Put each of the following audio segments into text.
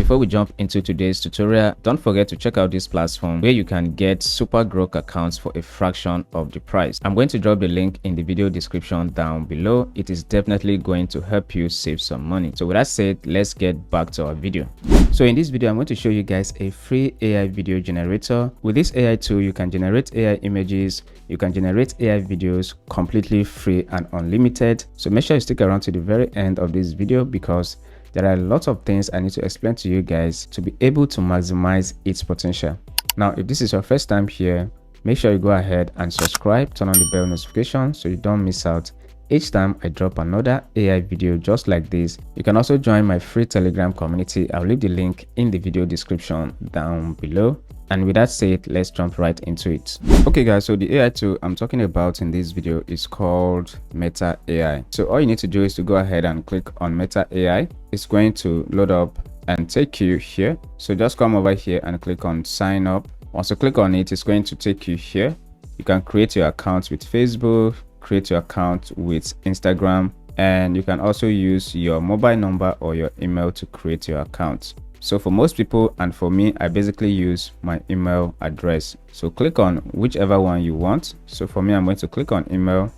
before we jump into today's tutorial, don't forget to check out this platform where you can get super Grok accounts for a fraction of the price. I'm going to drop the link in the video description down below. It is definitely going to help you save some money. So with that said, let's get back to our video. So in this video, I'm going to show you guys a free AI video generator. With this AI tool, you can generate AI images, you can generate AI videos completely free and unlimited. So make sure you stick around to the very end of this video because there are a lot of things I need to explain to you guys to be able to maximize its potential. Now, if this is your first time here, make sure you go ahead and subscribe, turn on the bell notification so you don't miss out each time I drop another AI video just like this. You can also join my free Telegram community. I'll leave the link in the video description down below. And with that said, let's jump right into it. Okay guys, so the AI tool I'm talking about in this video is called Meta AI. So all you need to do is to go ahead and click on Meta AI. It's going to load up and take you here. So just come over here and click on sign up. Once you click on it, it's going to take you here. You can create your account with Facebook, create your account with Instagram, and you can also use your mobile number or your email to create your account. So for most people and for me, I basically use my email address. So click on whichever one you want. So for me, I'm going to click on email,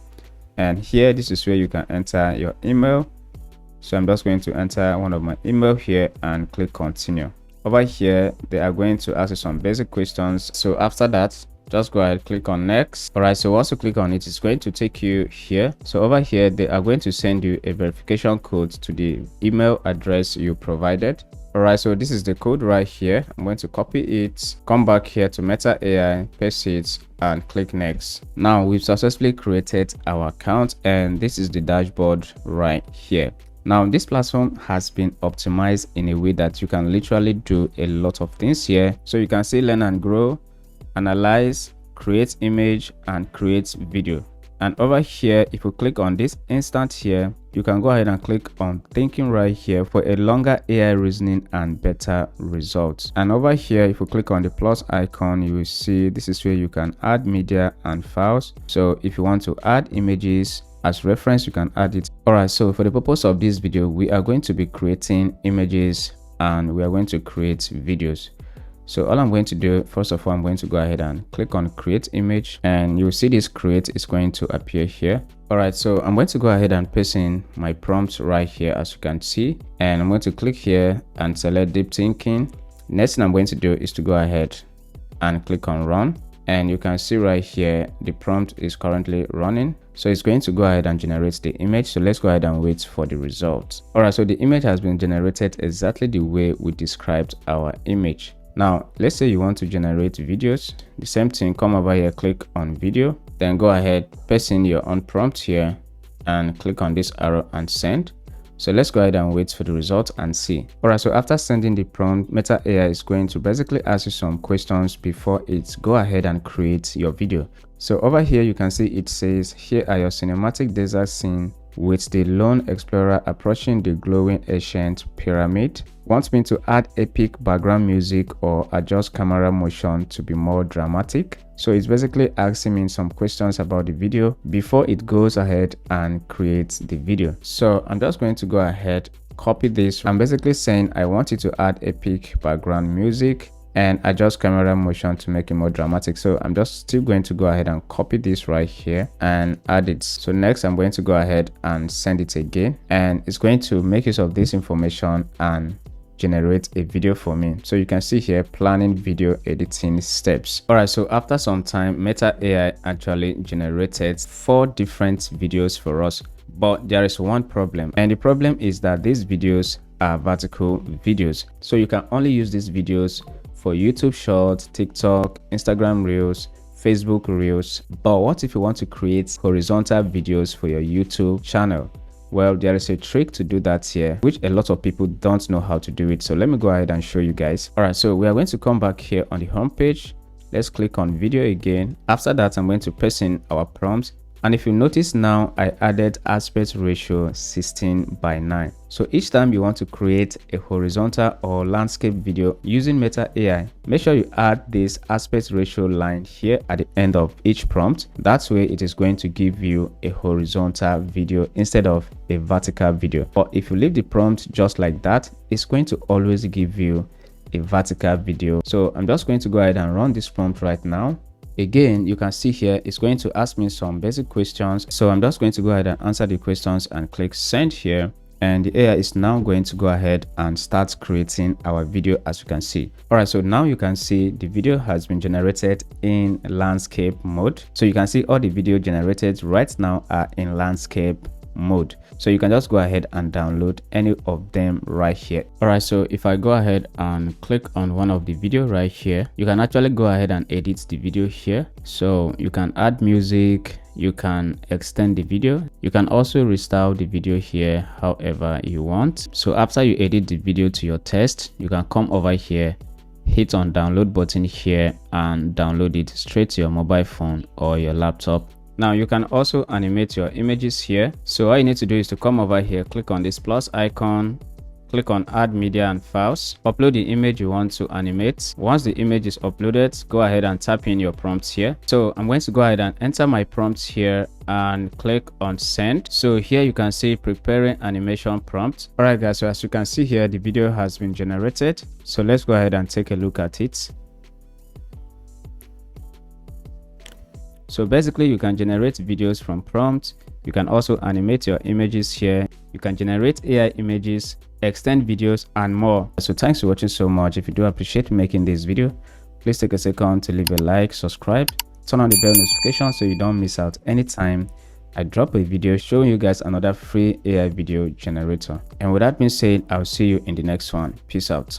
and here this is where you can enter your email. So I'm just going to enter one of my email here and click continue. Over here, they are going to ask you some basic questions. So after that, just go ahead, click on next. All right, so once you click on it, it's going to take you here. So over here, they are going to send you a verification code to the email address you provided. All right, so this is the code right here. I'm going to copy it, come back here to Meta AI, paste it, and click next. Now we've successfully created our account, and this is the dashboard right here. Now this platform has been optimized in a way that you can literally do a lot of things here. So you can see learn and grow, analyze, create image, and create video. And over here, if you click on this instant here, you can go ahead and click on thinking right here for a longer AI reasoning and better results. And over here, if you click on the plus icon, you will see this is where you can add media and files. So if you want to add images as reference, you can add it. All right, so for the purpose of this video, we are going to be creating images and we are going to create videos. So all I'm going to do, first of all, I'm going to go ahead and click on create image, and you'll see this create is going to appear here. All right, so I'm going to go ahead and paste in my prompt right here, as you can see, and I'm going to click here and select deep thinking. Next thing I'm going to do is to go ahead and click on run, and you can see right here the prompt is currently running. So it's going to go ahead and generate the image. So let's go ahead and wait for the results. All right, so the image has been generated exactly the way we described our image. Now, let's say you want to generate videos. The same thing, come over here, click on video, then go ahead, paste in your own prompt here and click on this arrow and send. So let's go ahead and wait for the result and see. All right, so after sending the prompt, Meta AI is going to basically ask you some questions before it go ahead and create your video. So over here, you can see it says, here are your cinematic desert scene with the lone explorer approaching the glowing ancient pyramid. Want me to add epic background music or adjust camera motion to be more dramatic? So it's basically asking me some questions about the video before it goes ahead and creates the video. So I'm just going to go ahead, copy this. I'm basically saying I want you to add epic background music and adjust camera motion to make it more dramatic. So I'm just still going to go ahead and copy this right here and add it. So next I'm going to go ahead and send it again, and it's going to make use of this information and generate a video for me. So you can see here planning video editing steps. All right, so after some time, Meta AI actually generated 4 different videos for us, but there is one problem, and the problem is that these videos are vertical videos. So you can only use these videos for YouTube Shorts, TikTok, Instagram Reels, Facebook Reels. But what if you want to create horizontal videos for your YouTube channel? Well, there is a trick to do that here, which a lot of people don't know how to do it. So let me go ahead and show you guys. All right, so we are going to come back here on the home page. Let's click on video again. After that, I'm going to paste in our prompts. And if you notice now, I added aspect ratio 16:9. So each time you want to create a horizontal or landscape video using Meta AI, make sure you add this aspect ratio line here at the end of each prompt. That way it is going to give you a horizontal video instead of a vertical video. But if you leave the prompt just like that, it's going to always give you a vertical video. So I'm just going to go ahead and run this prompt right now. Again, you can see here it's going to ask me some basic questions. So I'm just going to go ahead and answer the questions and click send here. And the AI is now going to go ahead and start creating our video, as you can see. All right, so now you can see the video has been generated in landscape mode. So you can see all the video generated right now are in landscape mode. So you can just go ahead and download any of them right here. All right, so if I go ahead and click on one of the video right here, you can actually go ahead and edit the video here. So you can add music, you can extend the video, you can also restyle the video here however you want. So after you edit the video to your taste, you can come over here, hit on download button here and download it straight to your mobile phone or your laptop. Now you can also animate your images here. So all you need to do is to come over here, click on this plus icon, click on add media and files, upload the image you want to animate. Once the image is uploaded, go ahead and tap in your prompts here. So I'm going to go ahead and enter my prompts here and click on send. So here you can see preparing animation prompt. All right guys, so as you can see here, the video has been generated. So let's go ahead and take a look at it. So basically you can generate videos from prompts. You can also animate your images here. You can generate AI images, extend videos and more. So thanks for watching so much. If you do appreciate making this video, please take a second to leave a like, subscribe, turn on the bell notification so you don't miss out anytime I drop a video showing you guys another free AI video generator. And with that being said, I'll see you in the next one. Peace out.